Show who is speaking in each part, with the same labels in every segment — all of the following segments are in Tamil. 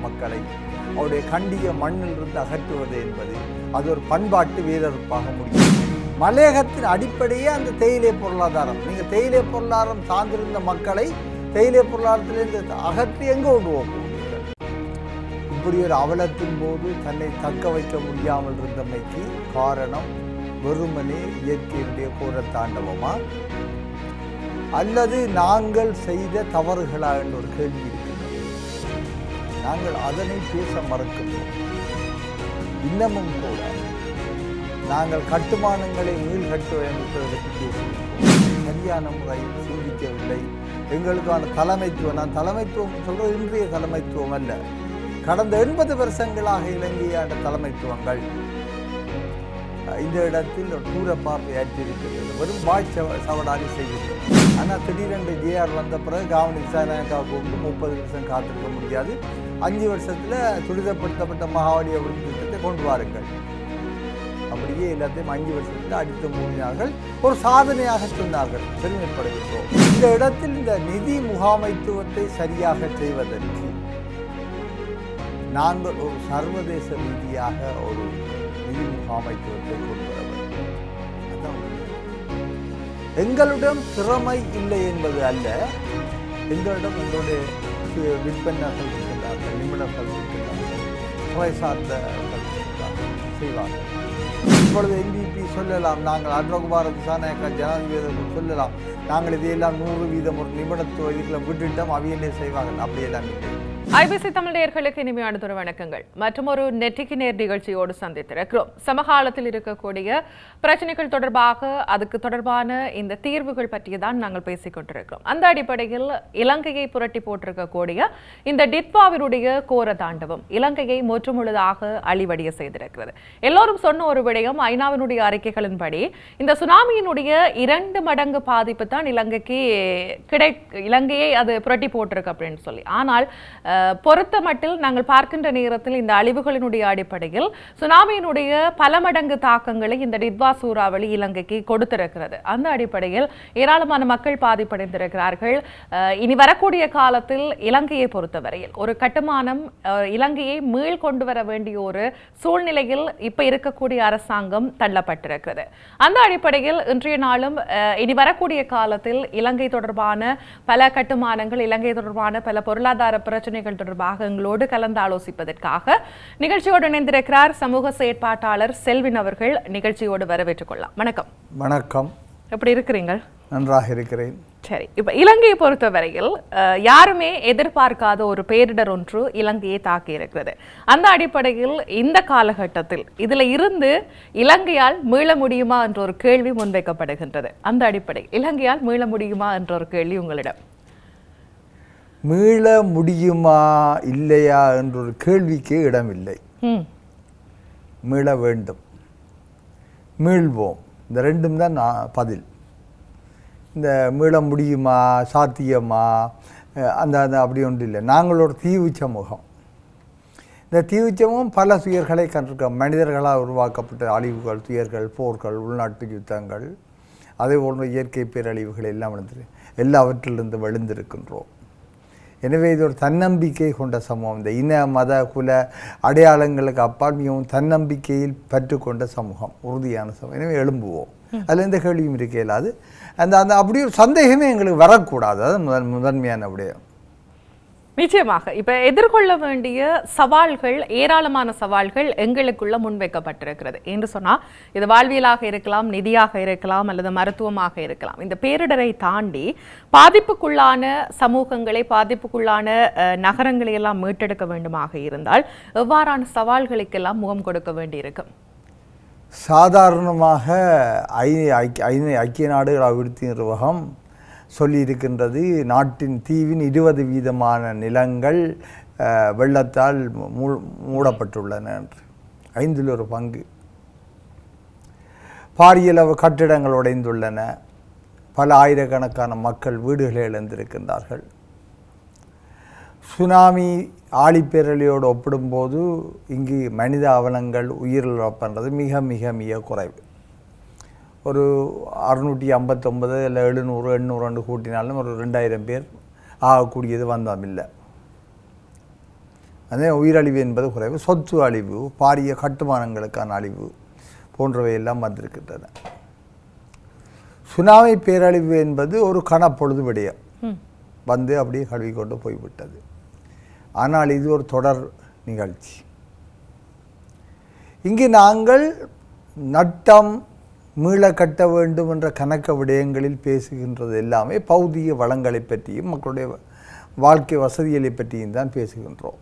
Speaker 1: மக்களை அவருடைய கண்டிய மண்ணிலிருந்து அகற்றுவது என்பது அது ஒரு பண்பாட்டு வீரருப்பாக முடியும். மலையகத்தின் அடிப்படையே அந்த தேயிலை பொருளாதாரம். நீங்கள் தேயிலை பொருளாதாரம் சார்ந்திருந்த மக்களை தேயிலை பொருளாதாரத்திலிருந்து அகற்றி எங்கே கொண்டு போகிறீர்கள்? இப்படி ஒரு அவலத்தின் போது தன்னை தக்க வைக்க முடியாமல் இருந்தமைக்கு காரணம் வெறுமனே இயற்கையுடைய கோர தாண்டவமா அல்லது நாங்கள் செய்த தவறுகளா என்ற ஒரு கேள்வி இருக்கிறது. நாங்கள் அதனை பேச மறுக்கின்றோம். இன்னமும் கூட நாங்கள் கட்டுமானங்களை மீள்கட்டுவதற்கு பேசுகின்றோம். சரியான முறையில் சிந்திக்கவில்லை. எங்களுக்கான தலைமைத்துவம், நான் தலைமைத்துவம் சொல்றது இன்றைய தலைமைத்துவம் அல்ல, கடந்த 80 வருஷங்களாக இலங்கையான தலைமைத்துவங்கள் இந்த இடத்தில் தூர பார்வை ஆற்றியிருக்கிறது. வெறும் வாய் சவடாலி செய்கிறது. ஆனால் திடீரென்று ஜேஆர் வந்த பிறகு காவல் விசாரணைக்காக 30 வருஷம் காத்திருக்க முடியாது. 5 வருஷத்தில் துரிதப்படுத்தப்பட்ட மகாவலி அபிவிருத்தி திட்டத்தை கொண்டு வாருங்கள். அப்படியே எல்லாத்தையும் 5 வருஷத்தில் அடித்து மூடினார்கள். ஒரு சாதனையாக சொன்னார்கள். பெருமைப்படுகின்றோம். இந்த இடத்தில் இந்த நிதி முகாமைத்துவத்தை சரியாக செய்வதற்கு நாங்கள் ஒரு சர்வதேச ரீதியாக ஒரு நிதி முகாமைத்துவத்தை கொண்டு வர வேண்டும். எங்களிடம் திறமை இல்லை என்பது அல்ல, எங்களிடம் எங்களுடைய விற்பனர்கள் இருக்கின்றார்கள், நிபுணர்கள் இருக்கின்றார்கள், துறை சார்ந்தவர்கள் செய்வார்கள். இப்பொழுது NDP சொல்லலாம், நாங்கள் அட்ரகுமார திசாநாயக்கா ஜனாதிபதி சொல்லலாம், நாங்கள் இதையெல்லாம் 100% ஒரு நிபுணத்துவ இதுக்குள்ள விட்டுட்டோம், அவையிலே செய்வார்கள். அப்படியெல்லாம் இல்லை.
Speaker 2: ஐபிசி தமிழ் நேயர்களுக்கு இனிமையான ஒரு வணக்கங்கள். மற்றும் ஒரு நெற்றிக்கு நேர் நிகழ்ச்சியோடு சந்தித்திருக்கிறோம். சமகாலத்தில் இருக்கக்கூடிய பிரச்சனைகள் தொடர்பாக அதுக்கு தொடர்பான இந்த தீர்வுகள் பற்றி தான் நாங்கள் பேசிக் கொண்டிருக்கிறோம். அந்த அடிப்படையில் இலங்கையை புரட்டி போட்டிருக்கக்கூடிய இந்த டிட்வாவினுடைய கோர தாண்டவம் இலங்கையை முற்றுமுழுதாக அழிவடைய செய்திருக்கிறது. எல்லோரும் சொன்ன ஒரு விடயம், ஐநாவினுடைய அறிக்கைகளின்படி இந்த சுனாமியினுடைய 2 மடங்கு பாதிப்பு தான் இலங்கையை அது புரட்டி போட்டிருக்கு அப்படின்னு சொல்லி. ஆனால் பொறுத்த மட்டில் நாங்கள் பார்க்கின்ற நேரத்தில் இந்த அழிவுகளினுடைய அடிப்படையில் சுனாமியினுடைய பல மடங்கு தாக்கங்களை இந்த டிட்வா சூறாவளி இலங்கைக்கு கொடுத்திருக்கிறது. அந்த அடிப்படையில் ஏராளமான மக்கள் பாதிப்படைந்திருக்கிறார்கள். இனி வரக்கூடிய காலத்தில் இலங்கையை பொறுத்தவரையில் ஒரு கட்டுமானம் இலங்கையை மீள் கொண்டு வர வேண்டிய ஒரு சூழ்நிலையில் இப்ப இருக்கக்கூடிய அரசாங்கம் தள்ளப்பட்டிருக்கிறது. அந்த அடிப்படையில் இன்றைய நாளும் இனி வரக்கூடிய காலத்தில் இலங்கை தொடர்பான பல கட்டுமானங்கள், இலங்கை தொடர்பான பல பொருளாதார பிரச்சனைகள் தொடர்பாக எங்களோடு கலந்து ஆலோசிப்பதற்காக நிகழ்ச்சியோடு இணைந்திருக்கிறார் சமூக செயற்பாட்டாளர் செல்வின் அவர்கள். நிகழ்ச்சியோடு வரவேற்றுக் கொள்ளலாம். வணக்கம்.
Speaker 1: வணக்கம்.
Speaker 2: எப்படி இருக்கிறீங்க?
Speaker 1: நன்றாக இருக்கிறேன்.
Speaker 2: சரி, இப்ப இலங்கையை பொறுத்தவரையில் யாருமே எதிர்பார்க்காத ஒரு பேரிடர் ஒன்று இலங்கையை தாக்கி இருக்கிறது. அந்த அடிப்படையில் இந்த காலகட்டத்தில் இதுல இருந்து இலங்கையால் மீள முடியுமா என்ற ஒரு கேள்வி முன்வைக்கப்படுகின்றது. அந்த அடிப்படை இலங்கையால் மீள முடியுமா என்ற ஒரு கேள்வி உங்களிடம்.
Speaker 1: மீள முடியுமா இல்லையா என்ற ஒரு கேள்விக்கு இடமில்லை. மீள வேண்டும், மீள்வோம், இந்த ரெண்டும் தான் பதில். இந்த மீள முடியுமா, சாத்தியமா, அந்த அப்படி ஒன்றும் இல்லை. நாங்களோட தீவு சமூகம். இந்த தீவு சமூகம் பல துயர்களை கண்டிருக்கோம். மனிதர்களால் உருவாக்கப்பட்ட அழிவுகள், துயர்கள், போர்கள், உள்நாட்டு யுத்தங்கள், அதே போன்ற இயற்கை பேரழிவுகள் எல்லாம் எல்லாவற்றிலிருந்து விழுந்திருக்கின்றோம். எனவே இது ஒரு தன்னம்பிக்கை கொண்ட சமூகம். இந்த இன மத குல அடையாளங்களுக்கு அப்பால் மிகவும் தன்னம்பிக்கையில் பற்றுக்கொண்ட சமூகம், உறுதியான சமூகம். எனவே எழும்புவோம். அதில் எந்த கேள்வியும் இருக்க இயலாது. அந்த அப்படி ஒரு சந்தேகமே எங்களுக்கு வரக்கூடாது. அது முதன்மையான விடயம்.
Speaker 2: நிச்சயமாக இப்ப எதிர்கொள்ள வேண்டிய சவால்கள், ஏராளமான சவால்கள் எங்களுக்குள்ள முன்வைக்கப்பட்டிருக்கிறது என்று சொன்னா, இது வாழ்வியலாக இருக்கலாம், நிதியாக இருக்கலாம், அல்லது மருத்துவமாக இருக்கலாம். இந்த பேரிடரை தாண்டி பாதிப்புக்குள்ளான சமூகங்களை, பாதிப்புக்குள்ளான நகரங்களை எல்லாம் மீட்டெடுக்க வேண்டுமாக இருந்தால் எவ்வாறான சவால்களுக்கெல்லாம் முகம் கொடுக்க வேண்டியிருக்கும்?
Speaker 1: சாதாரணமாக ஐக்கிய நாடுகள் அபிவிருத்தி நிர்வாகம் சொல்லியிருக்கின்றது, நாட்டின் தீவின் 20% நிலங்கள் வெள்ளத்தால் மூடப்பட்டுள்ளன என்று. 5ல் 1 பங்கு. பாரியளவு கட்டிடங்கள் உடைந்துள்ளன. பல ஆயிரக்கணக்கான மக்கள் வீடுகளை இழந்திருக்கின்றார்கள். சுனாமி ஆழிப்பேரழியோடு ஒப்பிடும்போது இங்கு மனித அவலங்கள், உயிரிழப்புன்றது மிக மிக மிக குறைவு. ஒரு 659 இல்லை 700 800 கூட்டினாலும் ஒரு 2000 பேர் ஆகக்கூடியது வந்தோம் இல்லை. அதே உயிரழிவு என்பது குறைவு, சொத்து அழிவு, பாரிய கட்டுமானங்களுக்கான அழிவு போன்றவையெல்லாம் வந்திருக்கின்றன. சுனாமி பேரழிவு என்பது ஒரு கணப்பொழுது விடயம், வந்து அப்படியே கழுவி கொண்டு போய்விட்டது. ஆனால் இது ஒரு தொடர் நிகழ்ச்சி. இங்கு நாங்கள் நட்டம் மீள கட்ட வேண்டும் என்ற கணக்க விடயங்களில் பேசுகின்றது எல்லாமே பௌதிக வளங்களை பற்றியும் மக்களுடைய வாழ்க்கை வசதிகளை பற்றியும் தான் பேசுகின்றோம்.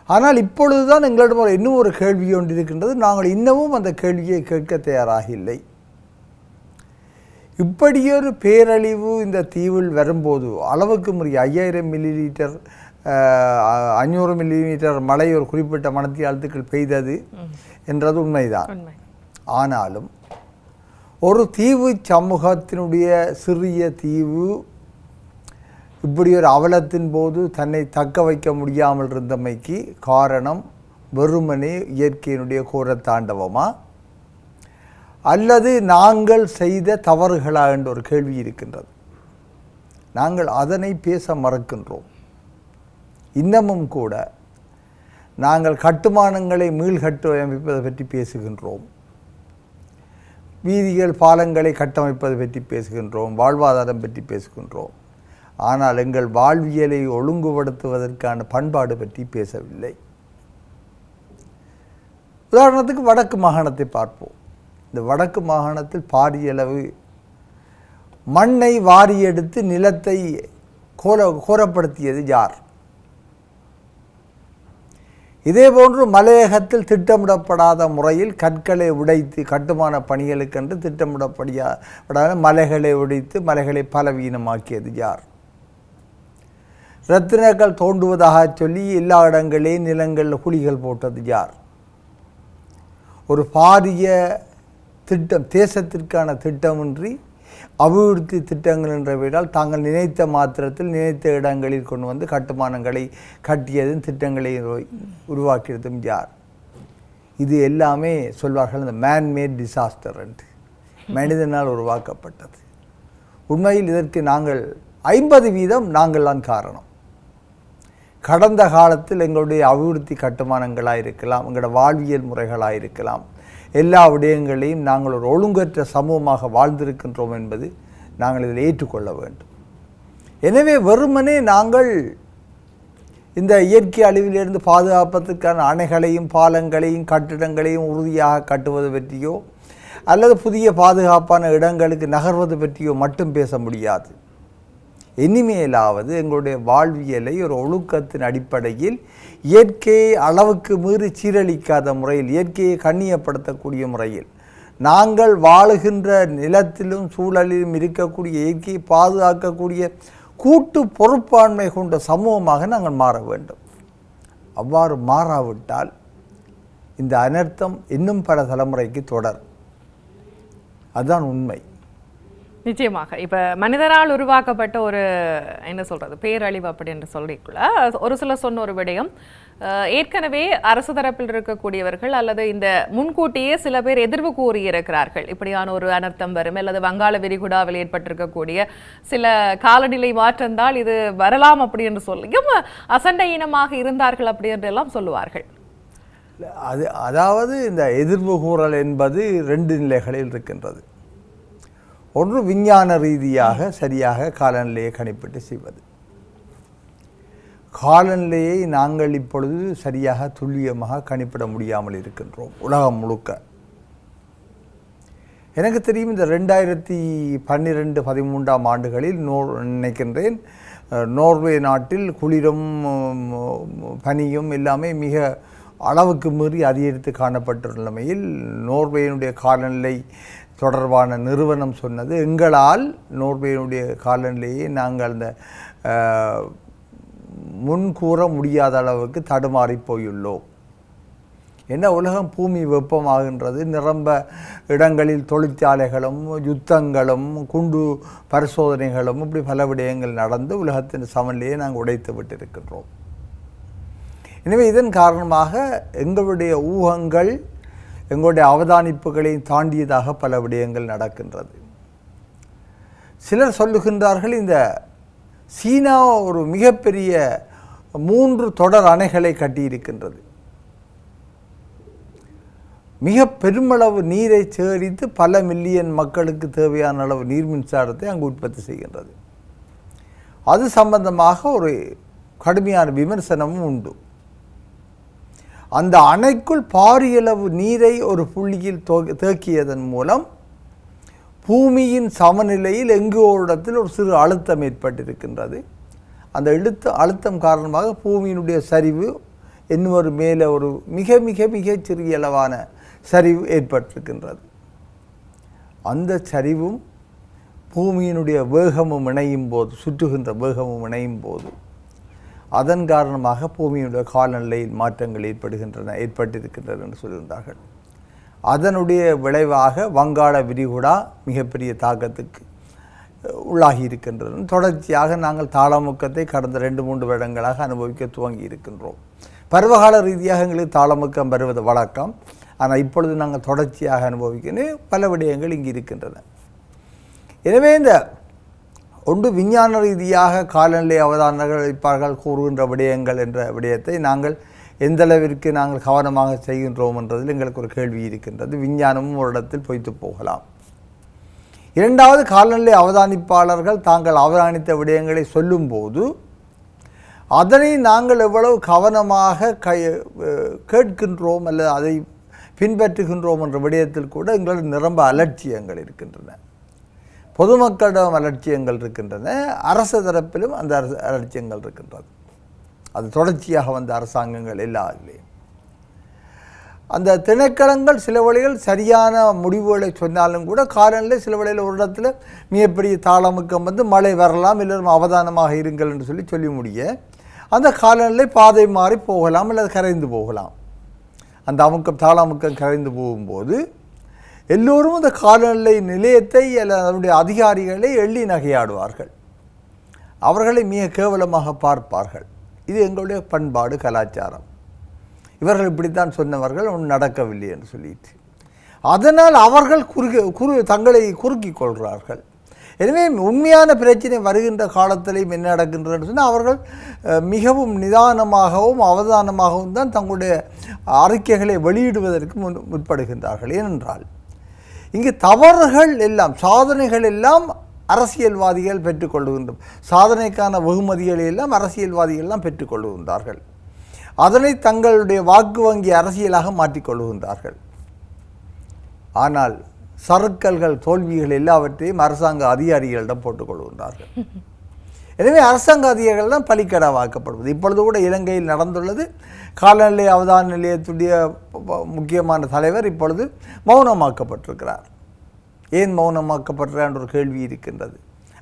Speaker 1: ஆனால் இப்பொழுதுதான் எங்களிடம் இன்னும் ஒரு கேள்வி ஒன்று இருக்கின்றது. நாங்கள் இன்னமும் அந்த கேள்வியை கேட்க தயாராக இல்லை. இப்படியொரு பேரழிவு இந்த தீவில் வரும்போது அளவுக்கு மீறி 5000 மில்லிலீட்டர் 500 மில்லிமீட்டர் மழை ஒரு குறிப்பிட்ட மணத்தியாலத்துக்கள் பெய்தது என்றது உண்மைதான். ஆனாலும் ஒரு தீவு சமூகத்தினுடைய சிறிய தீவு இப்படி ஒரு அவலத்தின் போது தன்னை தக்க வைக்க முடியாமல் இருந்தமைக்கு காரணம் வெறுமனே இயற்கையினுடைய கோர தாண்டவமா அல்லது நாங்கள் செய்த தவறுகளா என்ற ஒரு கேள்வி இருக்கின்றது. நாங்கள் அதனை பேச மறக்கின்றோம். இன்னமும் கூட நாங்கள் கட்டுமானங்களை மீள்கட்டமைப்பதை பற்றி பேசுகின்றோம், வீதிகள் பாலங்களை கட்டமைப்பதை பற்றி பேசுகின்றோம், வாழ்வாதாரம் பற்றி பேசுகின்றோம். ஆனால் எங்கள் வாழ்வியலை ஒழுங்குபடுத்துவதற்கான பண்பாடு பற்றி பேசவில்லை. உதாரணத்துக்கு வடக்கு மாகாணத்தை பார்ப்போம். இந்த வடக்கு மாகாணத்தில் பாரியளவு மண்ணை வாரி எடுத்து நிலத்தை கோரப்படுத்தியது யார்? இதேபோன்று மலையகத்தில் திட்டமிடப்படாத முறையில் கற்களை உடைத்து கட்டுமான பணிகளுக்கென்று திட்டமிடப்படாத மலைகளை உடைத்து மலைகளை பலவீனமாக்கியது யார்? இரத்தினங்கள் தோண்டுவதாக சொல்லி எல்லா இடங்களையும் நிலங்களில் குழிகள் போட்டது யார்? ஒரு பாரிய திட்டம், தேசத்திற்கான திட்டமின்றி அபிவிருத்தி திட்டங்கள் என்றவையால் தாங்கள் நினைத்த மாத்திரத்தில் நினைத்த இடங்களில் கொண்டு வந்து கட்டுமானங்களை கட்டியதும் திட்டங்களை உருவாக்கியதும் யார்? இது எல்லாமே சொல்வார்கள் இந்த மேன்மேட் டிசாஸ்டர் என்று, மனிதனால் உருவாக்கப்பட்டது. உண்மையில் இதற்கு நாங்கள் 50% நாங்கள் தான் காரணம். கடந்த காலத்தில் எங்களுடைய அபிவிருத்தி கட்டுமானங்களாக இருக்கலாம், எங்களோட வாழ்வியல் முறைகளாக இருக்கலாம், எல்லா விடயங்களையும் நாங்கள் ஒரு ஒழுங்கற்ற சமூகமாக வாழ்ந்திருக்கின்றோம் என்பது நாங்கள் இதில் ஏற்றுக்கொள்ள வேண்டும். எனவே வெறுமனே நாங்கள் இந்த இயற்கை அழிவிலிருந்து பாதுகாப்பதற்கான அணைகளையும் பாலங்களையும் கட்டிடங்களையும் உறுதியாக கட்டுவது பற்றியோ அல்லது புதிய பாதுகாப்பான இடங்களுக்கு நகர்வது பற்றியோ மட்டும் பேச முடியாது. இனிமேலாவது எங்களுடைய வாழ்வியலை ஒரு ஒழுக்கத்தின் அடிப்படையில் இயற்கையை அளவுக்கு மீறி சீரழிக்காத முறையில், இயற்கையை கண்ணியப்படுத்தக்கூடிய முறையில், நாங்கள் வாழுகின்ற நிலத்திலும் சூழலிலும் இருக்கக்கூடிய இயற்கையை பாதுகாக்கக்கூடிய கூட்டு பொறுப்பாண்மை கொண்ட சமூகமாக நாங்கள் மாற வேண்டும். அவ்வாறு மாறாவிட்டால் இந்த அனர்த்தம் இன்னும் பல தலைமுறைக்கு தொடரும். அதுதான் உண்மை.
Speaker 2: நிச்சயமாக இப்போ மனிதனால் உருவாக்கப்பட்ட ஒரு என்ன சொல்றது பேரழிவு அப்படின்னு சொல்லிக்குள்ள ஒரு சில சொன்ன ஒரு விடயம், ஏற்கனவே அரசு தரப்பில் இருக்கக்கூடியவர்கள் அல்லது இந்த முன்கூட்டியே சில பேர் எதிர்வு கூறியிருக்கிறார்கள், இப்படியான ஒரு அனர்த்தம் வரும் அல்லது வங்காள விரிகுடாவில் ஏற்பட்டிருக்கக்கூடிய சில காலநிலை மாற்றந்தால் இது வரலாம் அப்படி என்று சொல்லியும் அசண்டையினமாக இருந்தார்கள் அப்படி என்றெல்லாம் சொல்லுவார்கள்.
Speaker 1: அதாவது இந்த எதிர்வு கூறல் என்பது 2 நிலைகளில் இருக்கின்றது. ஒன்று விஞ்ஞான ரீதியாக சரியாக காலநிலையை கணிப்பிட்டு செய்வது. காலநிலையை நாங்கள் இப்பொழுது சரியாக துல்லியமாக கணிப்பிட முடியாமல் இருக்கின்றோம் உலகம் முழுக்க. எனக்கு தெரியும் இந்த 2012-13 ஆண்டுகளில் நினைக்கின்றேன் நோர்வே நாட்டில் குளிரும் பனியும் எல்லாமே மிக அளவுக்கு மீறி அதிகரித்து காணப்பட்ட நிலைமையில் நோர்வேயினுடைய காலநிலை தொடர்பான நிறுவனம் சொன்னது, எங்களால் நோர்வேயினுடைய காலநிலையை நாங்கள் அந்த முன்கூற முடியாத அளவுக்கு தடுமாறி போயுள்ளோம். என்ன உலகம் பூமி வெப்பமாகின்றது, நிரம்ப இடங்களில் தொழிற்சாலைகளும் யுத்தங்களும் குண்டு பரிசோதனைகளும் இப்படி பல விடயங்கள் நடந்து உலகத்தின் சமநிலையை நாங்கள் உடைத்து விட்டிருக்கின்றோம். எனவே இதன் காரணமாக எங்களுடைய ஊகங்கள் எங்களுடைய அவதானிப்புகளை தாண்டியதாக பல விடயங்கள் நடக்கின்றது. சிலர் சொல்லுகின்றார்கள் இந்த சீனா ஒரு மிகப்பெரிய 3 தொடர் அணைகளை கட்டியிருக்கின்றது. மிக பெருமளவு நீரை சேகரித்து பல மில்லியன் மக்களுக்கு தேவையான அளவு நீர் மின்சாரத்தை அங்கு உற்பத்தி செய்கின்றது. அது சம்பந்தமாக ஒரு கடுமையான விமர்சனமும் உண்டு. அந்த அணைக்குள் பாரியளவு நீரை ஒரு புள்ளியில் தேக்கியதன் மூலம் பூமியின் சமநிலையில் எங்கோ ஒரு இடத்தில் ஒரு சிறு அழுத்தம் ஏற்பட்டிருக்கின்றது. அந்த அழுத்தம் காரணமாக பூமியினுடைய சரிவு இன்னொரு மேலே ஒரு மிக மிக மிக சிறிய அளவான சரிவு ஏற்பட்டிருக்கின்றது. அந்த சரிவும் பூமியினுடைய வேகமும் இணையும் போது, சுற்றுகின்ற வேகமும் இணையும் போது அதன் காரணமாக பூமியினுடைய காலநிலையில் மாற்றங்கள் ஏற்பட்டிருக்கின்றன என்று சொல்கின்றார்கள். அதனுடைய விளைவாக வங்காள விரிகுடா மிகப்பெரிய தாக்கத்துக்கு உள்ளாகி இருக்கின்றது. தொடர்ச்சியாக நாங்கள் தாளமுக்கத்தை கடந்த 2-3 வருடங்களாக அனுபவிக்க துவங்கி இருக்கின்றோம். பருவகால ரீதியாக எங்களுக்கு தாளமுக்கம் வருவது வழக்கம். ஆனால் இப்பொழுது நாங்கள் தொடர்ச்சியாக அனுபவிக்கணும் பல விடயங்கள் இங்கு இருக்கின்றன. எனவே இந்த ஒன்று விஞ்ஞான ரீதியாக காலநிலை அவதானர்கள் கூறுகின்ற விடயங்கள் என்ற விடயத்தை நாங்கள் எந்தளவிற்கு நாங்கள் கவனமாக செய்கின்றோம் என்றதில் எங்களுக்கு ஒரு கேள்வி இருக்கின்றது. விஞ்ஞானமும் ஒரு இடத்தில் பொய்த்து போகலாம். இரண்டாவது, காலநிலை அவதானிப்பாளர்கள் தாங்கள் அவதானித்த விடயங்களை சொல்லும்போது அதனை நாங்கள் எவ்வளவு கவனமாக கேட்கின்றோம் அல்லது அதை பின்பற்றுகின்றோம் என்ற விடயத்தில் கூட எங்களோட நிரம்ப அலட்சியங்கள் இருக்கின்றன. பொதுமக்களிடம் அலட்சியங்கள் இருக்கின்றன, அரசு தரப்பிலும் அந்த அலட்சியங்கள் இருக்கின்றது. அது தொடர்ச்சியாக வந்த அரசாங்கங்கள் எல்லாத்திலையும் அந்த திணைக்களங்கள் சில வழிகள் சரியான முடிவுகளை சொன்னாலும் கூட காலநிலை சில வழியில் ஒரு இடத்துல மிகப்பெரிய தாளமுக்கம் வந்து மழை வரலாம், எல்லோரும் அவதானமாக இருங்கள் என்று சொல்லி முடிய அந்த காலநிலை பாதை மாறி போகலாம் அல்லது கரைந்து போகலாம். அந்த தாளமுக்கம் கரைந்து போகும்போது எல்லோரும் அந்த காலநிலை நிலையத்தை அல்லது அதனுடைய அதிகாரிகளை எள்ளி நகையாடுவார்கள், அவர்களை மிக கேவலமாக பார்ப்பார்கள். இது எங்களுடைய பண்பாடு, கலாச்சாரம். இவர்கள் இப்படித்தான் சொன்னவர்கள் ஒன்று நடக்கவில்லை என்று சொல்லிட்டு அதனால் அவர்கள் தங்களை குறுக்கிக் கொள்கிறார்கள். எனவே உண்மையான பிரச்சனை வருகின்ற காலத்திலையும் என்ன நடக்கின்றதுன்னு சொன்னால் அவர்கள் மிகவும் நிதானமாகவும் அவதானமாகவும் தான் தங்களுடைய அறிக்கைகளை வெளியிடுவதற்கு முற்படுகின்றார்கள். ஏனென்றால் இங்கு தவறுகள் எல்லாம், சாதனைகள் எல்லாம் அரசியல்வாதிகள் பெற்றுக்கொள்ளுகின்ற சாதனைக்கான வெகுமதிகளை எல்லாம் அரசியல்வாதிகள் எல்லாம் பெற்றுக்கொள்ளுகின்றார்கள். அதனை தங்களுடைய வாக்கு வங்கி அரசியலாக மாற்றிக்கொள்ளுகின்றார்கள். ஆனால் சறுக்கல்கள், தோல்விகள் எல்லாவற்றையும் அரசாங்க அதிகாரிகளிடம் போட்டுக்கொள்கின்றார்கள். எனவே அரசாங்க அதிகாரிகள் தான் பலிக்கடாவாக்கப்படுவது. இப்பொழுது கூட இலங்கையில் நடந்துள்ளது. காலநிலை அவதான நிலையத்துடைய முக்கியமான தலைவர் இப்பொழுது மௌனமாக்கப்பட்டிருக்கிறார். ஏன் மௌனமாக்கப்படுறார் என்ற ஒரு கேள்வி இருக்கின்றது.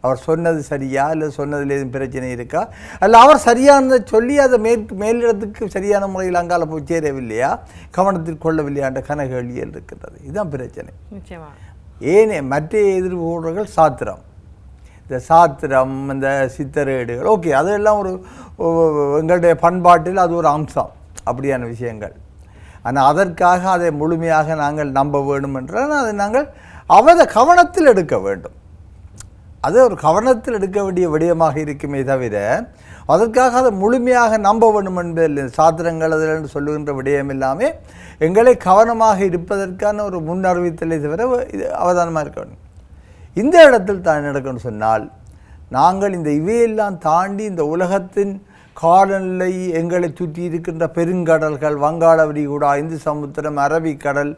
Speaker 1: அவர் சொன்னது சரியா, இல்லை சொன்னதில் எதுவும் பிரச்சனை இருக்கா, அல்ல அவர் சரியானதை சொல்லி அதை மேலிடத்துக்கு சரியான முறையில் அங்கால போய் சேரவில்லையா, கவனத்தில் கொள்ளவில்லையான்ற கனகேள்விகள் இருக்கின்றது. இதுதான் பிரச்சனை. ஏனே மற்ற எதிர்கூறல்கள் சாத்திரம், இந்த சாத்திரம், இந்த சித்தரேடுகள், ஓகே, அதெல்லாம் ஒரு எங்களுடைய பண்பாட்டில் அது ஒரு அம்சம், அப்படியான விஷயங்கள். ஆனால் அதற்காக அதை முழுமையாக நாங்கள் நம்ப வேண்டும் என்றால் அதை நாங்கள் கவனத்தில் எடுக்க வேண்டும். அது ஒரு கவனத்தில் எடுக்க வேண்டிய விடயமாக இருக்குமே தவிர அதற்காக அதை முழுமையாக நம்ப வேண்டும் என்பதில் சாத்திரங்கள் அதில் சொல்லுகின்ற விடயம் எல்லாமே எங்களை கவனமாக இருப்பதற்கான ஒரு முன்னறிவித்தலை தவிர இது அவதானமாக இருக்க வேண்டும். இந்த இடத்தில் தான் நடக்கணும்னு சொன்னால் நாங்கள் இந்த இவையெல்லாம் தாண்டி இந்த உலகத்தின் காலநிலை, எங்களை சுற்றி இருக்கின்ற பெருங்கடல்கள், வங்காள விரிகுடா, இந்து சமுத்திரம், அரபிக்கடல்,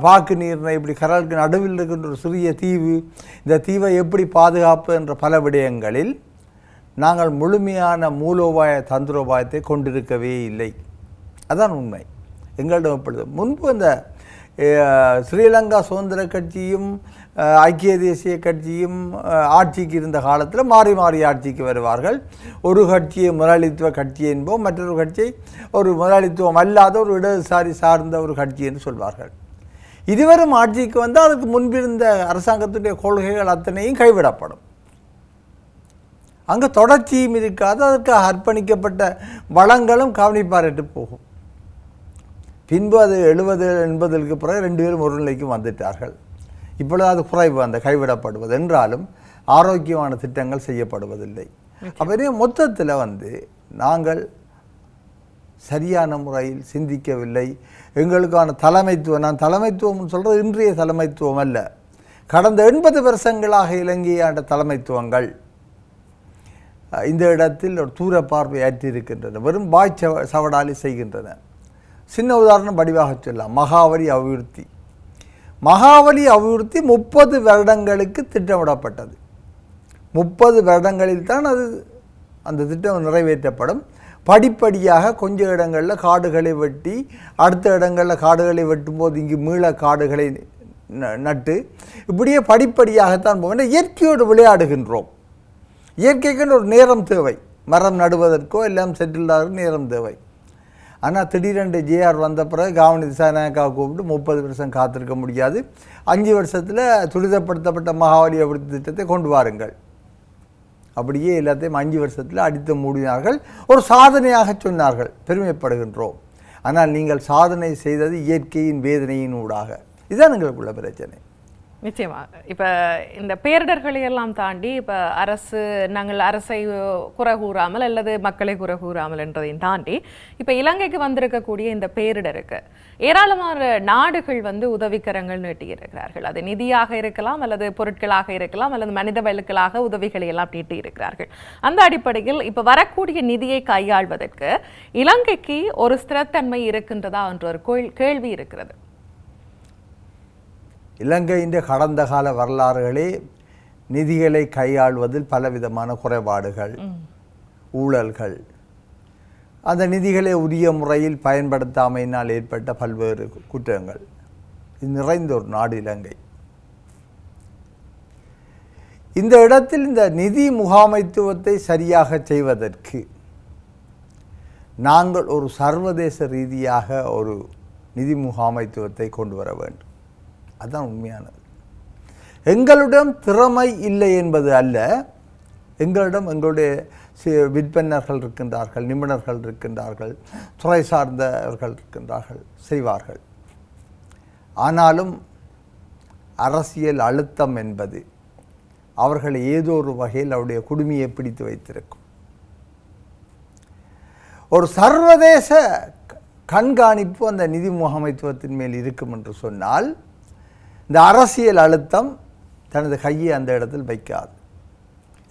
Speaker 1: பாக்கு நீர்னை, இப்படி கடலுக்கு நடுவில் இருக்கின்ற ஒரு சிறிய தீவு, இந்த தீவை எப்படி பாதுகாப்பு என்ற பல விடயங்களில் நாங்கள் முழுமையான மூலோபாய தந்திரோபாயத்தை கொண்டிருக்கவே இல்லை. அதான் உண்மை. எங்களிடம் எப்பொழுது முன்பு இந்த ஸ்ரீலங்கா சுதந்திர கட்சியும் ஐக்கிய தேசிய கட்சியும் ஆட்சிக்கு இருந்த காலத்தில் மாறி மாறி ஆட்சிக்கு வருவார்கள். ஒரு கட்சியை முதலாளித்துவ கட்சி என்போம், மற்றொரு கட்சியை ஒரு முதலாளித்துவம் அல்லாத ஒரு இடதுசாரி சார்ந்த ஒரு கட்சி என்று சொல்வார்கள். இதுவரும் ஆட்சிக்கு வந்தால் அதுக்கு முன்பிருந்த அரசாங்கத்துடைய கொள்கைகள் அத்தனையும் கைவிடப்படும். அங்கே தொடர்ச்சியும் இருக்காது, அதற்கு அர்ப்பணிக்கப்பட்ட வளங்களும் கவனிப்பாரிட்டு போகும். பின்பு அது 70-80க்கு பிறகு 2 பேரும் ஒரு நிலைக்கு வந்துட்டார்கள். இப்பொழுது அது குறைவு, அந்த கைவிடப்படுவது என்றாலும் ஆரோக்கியமான திட்டங்கள் செய்யப்படுவதில்லை. அப்போ மொத்தத்தில் நாங்கள் சரியான முறையில் சிந்திக்கவில்லை. எங்களுக்கான தலைமைத்துவம், நான் தலைமைத்துவம் சொல்கிறது இன்றைய தலைமைத்துவம் அல்ல, கடந்த 80 வருஷங்களாக இலங்கையாண்ட தலைமைத்துவங்கள் இந்த இடத்தில் ஒரு தூர பார்வையாற்றி இருக்கின்றன, வெறும் பாய் சவடாலி செய்கின்றன. சின்ன உதாரணம் வடிவாக சொல்லலாம், மகாவலி அபிவிருத்தி. மகாவலி அபிவிருத்தி 30 வருடங்களுக்கு திட்டமிடப்பட்டது. 30 வருடங்களில் தான் அந்த திட்டம் நிறைவேற்றப்படும். படிப்படியாக கொஞ்சம் இடங்களில் காடுகளை வெட்டி, அடுத்த இடங்களில் காடுகளை வெட்டும்போது இங்கு மீள காடுகளை நட்டு, இப்படியே படிப்படியாகத்தான் போக இயற்கையோடு விளையாடுகின்றோம். இயற்கைக்குன்னு ஒரு நேரம் தேவை, மரம் நடுவதற்கோ எல்லாம் செட்டில்டாக நேரம் தேவை. ஆனால் திடீரென்று ஜேஆர் வந்த பிறகு காவனி திசாநாயக்காவை கூப்பிட்டு 30 வருஷம் காத்திருக்க முடியாது, 5 வருஷத்தில் துரிதப்படுத்தப்பட்ட மகாவலி அபிவிருத்தி திட்டத்தை கொண்டு வாருங்கள். அப்படியே எல்லாத்தையும் 5 வருஷத்தில் அடித்து மூடினார்கள். ஒரு சாதனையாக சொன்னார்கள், பெருமைப்படுகின்றோம். ஆனால் நீங்கள் சாதனை செய்தது இயற்கையின் வேதனையின் ஊடாக. இதுதான் எங்களுக்குள்ள பிரச்சனை.
Speaker 2: நிச்சயமாக இப்போ இந்த பேரிடர்களை எல்லாம் தாண்டி இப்போ நாங்கள் அரசை குறை கூறாமல் அல்லது மக்களை குறை கூறாமல் என்றதையும் தாண்டி இப்போ இலங்கைக்கு வந்திருக்கக்கூடிய இந்த பேரிடருக்கு ஏராளமான நாடுகள் உதவிக்கரங்கள் நீட்டியிருக்கிறார்கள். அது நிதியாக இருக்கலாம், அல்லது பொருட்களாக இருக்கலாம், அல்லது மனித வலுக்களாக உதவிகளை எல்லாம் நீட்டி இருக்கிறார்கள். அந்த அடிப்படையில் இப்போ வரக்கூடிய நிதியை கையாள்வதற்கு இலங்கைக்கு ஒரு ஸ்திரத்தன்மை இருக்கின்றதா என்ற ஒரு கேள்வி இருக்கிறது.
Speaker 1: இலங்கையின் கடந்த கால வரலாறுகளே நிதிகளை கையாள்வதில் பலவிதமான குறைபாடுகள், ஊழல்கள், அந்த நிதிகளை உரிய முறையில் பயன்படுத்தாமையினால் ஏற்பட்ட பல்வேறு குற்றங்கள், இது நிறைந்த ஒரு நாடு இலங்கை. இந்த இடத்தில் இந்த நிதி முகாமைத்துவத்தை சரியாக செய்வதற்கு நாங்கள் ஒரு சர்வதேச ரீதியாக ஒரு நிதி முகாமைத்துவத்தை கொண்டு வர வேண்டும். அதுதான் உண்மையானது. எங்களிடம் திறமை இல்லை என்பது அல்ல, எங்களிடம் எங்களுடைய விற்பனர்கள் இருக்கின்றார்கள், நிபுணர்கள் இருக்கின்றார்கள், துறை சார்ந்தவர்கள் இருக்கின்றார்கள், செய்வார்கள். ஆனாலும் அரசியல் அழுத்தம் என்பது அவர்களை ஏதோ ஒரு வகையில் அவருடைய குடுமியை பிடித்து வைத்திருக்கும். ஒரு சர்வதேச கண்காணிப்பு அந்த நிதி முகாமைத்துவத்தின் மேல் இருக்கும் என்று சொன்னால் இந்த அரசியல் அழுத்தம் தனது கையை அந்த இடத்தில் வைக்காது.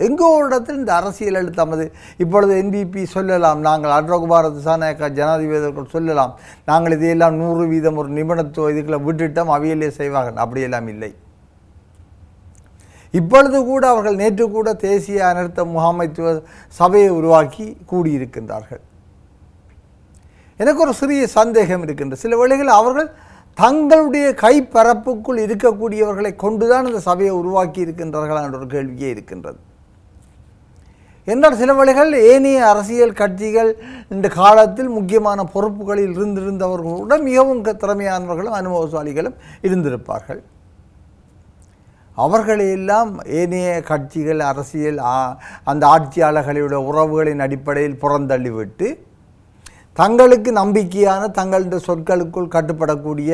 Speaker 1: எங்கோ ஒரு இடத்தில் இந்த அரசியல் அழுத்தம், அது இப்பொழுது என்பிபி சொல்லலாம், நாங்கள் அன்ரகுமார திசாநாயக்கா ஜனாதிபதிகள் சொல்லலாம், நாங்கள் இதையெல்லாம் 100% ஒரு நிபுணத்துவ இதுக்குள்ள விட்டுட்டோம், அவையிலே செய்வார்கள். அப்படியெல்லாம் இல்லை. இப்பொழுது கூட அவர்கள் நேற்று கூட தேசிய அனர்த்த முகாமைத்துவ சபையை உருவாக்கி கூடியிருக்கின்றார்கள். எனக்கு ஒரு சிறிய சந்தேகம் இருக்கின்றது, சில வேளைகளில் அவர்கள் தங்களுடைய கைப்பரப்புக்குள் இருக்கக்கூடியவர்களை கொண்டுதான் இந்த சபையை உருவாக்கி இருக்கின்றார்கள் என்ற ஒரு கேள்வியே இருக்கின்றது. என்றால் சில வேளைகள் ஏனைய அரசியல் கட்சிகள் இந்த காலத்தில் முக்கியமான பொறுப்புகளில் இருந்திருந்தவர்களுடன் மிகவும் திறமையானவர்களும் அனுபவசாலிகளும் இருந்திருப்பார்கள். அவர்களையெல்லாம் ஏனைய கட்சிகள் அரசியல் அந்த ஆட்சியாளர்களுடைய உறவுகளின் அடிப்படையில் புறந்தள்ளிவிட்டு தங்களுக்கு நம்பிக்கையான தங்களுடைய சொற்களுக்குள் கட்டுப்படக்கூடிய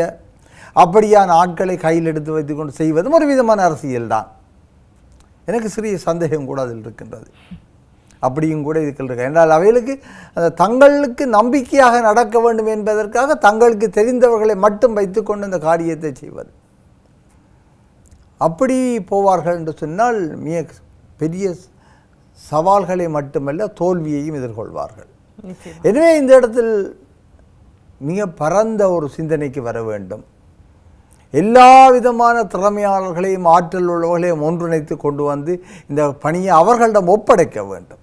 Speaker 1: அப்படியான ஆட்களை கையில் எடுத்து வைத்துக்கொண்டு செய்வதும் ஒரு விதமான அரசியல் தான். எனக்கு சிறிய சந்தேகம் கூட அதில் இருக்கின்றது. அப்படியும் கூட இதுக்கள் இருக்கு. என்றால் அவைகளுக்கு அந்த தங்களுக்கு நம்பிக்கையாக நடக்க வேண்டும் என்பதற்காக தங்களுக்கு தெரிந்தவர்களை மட்டும் வைத்துக்கொண்டு இந்த காரியத்தை செய்வது, அப்படி போவார்கள் என்று சொன்னால் மிக பெரிய சவால்களை மட்டுமல்ல தோல்வியையும் எதிர்கொள்வார்கள். எனவே இந்த இடத்தில் மிக பரந்த ஒரு சிந்தனைக்கு வர வேண்டும். எல்லா விதமான திறமையாளர்களையும் ஆற்றல் உள்ளவர்களையும் ஒன்றிணைத்து கொண்டு வந்து இந்த பணியை அவர்களிடம் ஒப்படைக்க வேண்டும்.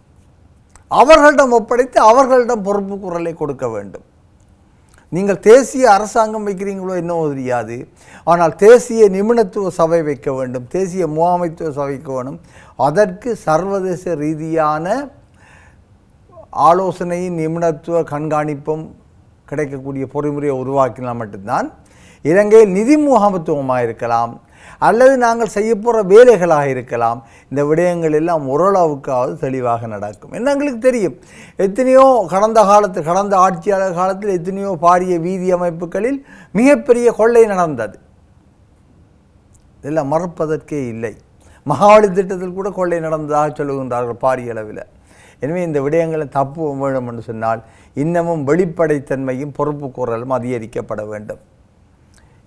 Speaker 1: அவர்களிடம் ஒப்படைத்து அவர்களிடம் பொறுப்பு குரலை கொடுக்க வேண்டும். நீங்கள் தேசிய அரசாங்கம் வைக்கிறீங்களோ என்னவோ தெரியாது, ஆனால் தேசிய நிபுணத்துவ சபை வைக்க வேண்டும், தேசிய முகாமைத்துவ சபை வைக்க வேண்டும். அதற்கு சர்வதேச ரீதியான ஆலோசனையும் நிபுணத்துவ கண்காணிப்பும் கிடைக்கக்கூடிய பொறிமுறையை உருவாக்கினால் மட்டும்தான் இலங்கையில் நிதி முகாமைத்துவமாக இருக்கலாம், அல்லது நாங்கள் செய்ய போகிற வேலைகளாக இருக்கலாம், இந்த விடயங்கள் எல்லாம் ஓரளவுக்காவது தெளிவாக நடக்கும். என்ன எங்களுக்கு தெரியும், எத்தனையோ கடந்த ஆட்சியாளர் காலத்தில் எத்தனையோ பாரிய வீதி அமைப்புகளில் மிகப்பெரிய கொள்ளை நடந்தது. இதெல்லாம் மறுப்பதற்கே இல்லை. மகாவலி திட்டத்தில் கூட கொள்ளை நடந்ததாக சொல்லுகின்றார்கள் பாரிய அளவில். எனவே இந்த விடயங்களை தப்பு வேண்டும் என்று சொன்னால் இன்னமும் வெளிப்படைத்தன்மையும் பொறுப்பு கூறலும் அதிகரிக்கப்பட வேண்டும்.